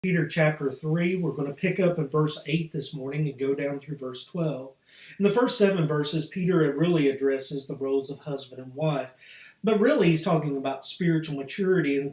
Peter chapter 3. We're going to pick up in verse 8 this morning and go down through verse 12. In the first 7 verses, Peter really addresses the roles of husband and wife. But really, he's talking about spiritual maturity, and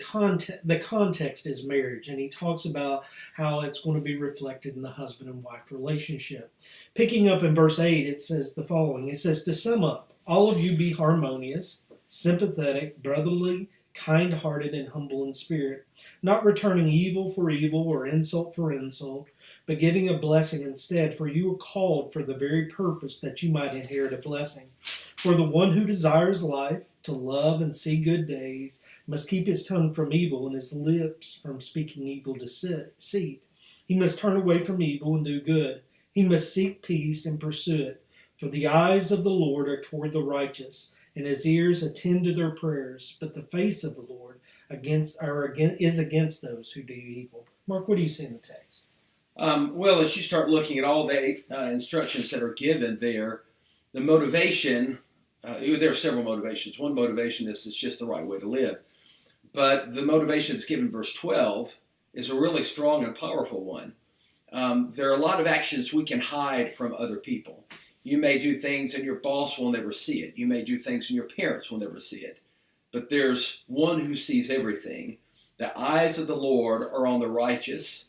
the context is marriage. And he talks about how it's going to be reflected in the husband and wife relationship. Picking up in verse 8, it says the following. It says, to sum up, all of you be harmonious, sympathetic, brotherly, kind-hearted, and humble in spirit, not returning evil for evil or insult for insult, but giving a blessing instead, for you were called for the very purpose that you might inherit a blessing. For the one who desires life, to love and see good days, must keep his tongue from evil and his lips from speaking evil deceit. He must turn away from evil and do good. He must seek peace and pursue it. For the eyes of the Lord are toward the righteous, and his ears attend to their prayers. But the face of the Lord is against those who do evil. Mark, what do you see in the text? Well, as you start looking at all the instructions that are given there, the motivation, there are several motivations. One motivation is it's just the right way to live. But the motivation that's given in verse 12 is a really strong and powerful one. There are a lot of actions we can hide from other people. You may do things and your boss will never see it. You may do things and your parents will never see it. But there's one who sees everything. The eyes of the Lord are on the righteous,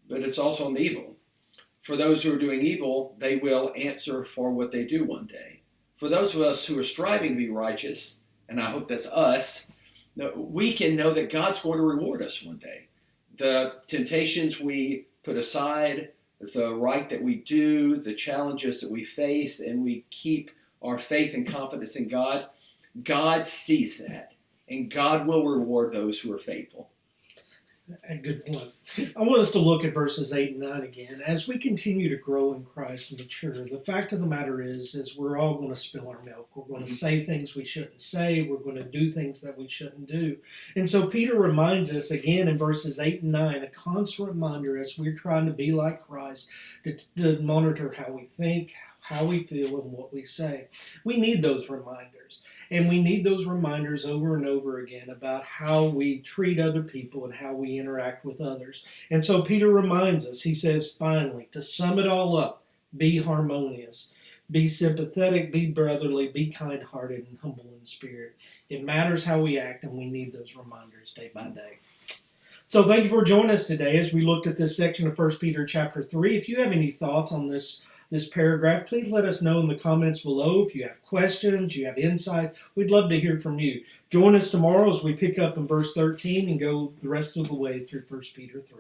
but it's also on the evil. For those who are doing evil, they will answer for what they do one day. For those of us who are striving to be righteous, and I hope that's us, we can know that God's going to reward us one day. The temptations we put aside, the right that we do, the challenges that we face, and we keep our faith and confidence in God, God sees that, and God will reward those who are faithful. A good point. I want us to look at verses 8 and 9 again. As we continue to grow in Christ and mature, the fact of the matter is we're all going to spill our milk. We're going to say things we shouldn't say. We're going to do things that we shouldn't do. And so Peter reminds us again in verses 8 and 9, a constant reminder as we're trying to be like Christ, to monitor how we think, how we feel, and what we say. We need those reminders. And we need those reminders over and over again about how we treat other people and how we interact with others. And so Peter reminds us, he says, finally, to sum it all up, be harmonious, be sympathetic, be brotherly, be kind-hearted, and humble in spirit. It matters how we act, and we need those reminders day by day. So thank you for joining us today as we looked at this section of 1 Peter chapter 3. If you have any thoughts on this paragraph, please let us know in the comments below. If you have questions, you have insights, we'd love to hear from you. Join us tomorrow as we pick up in verse 13 and go the rest of the way through 1 Peter 3.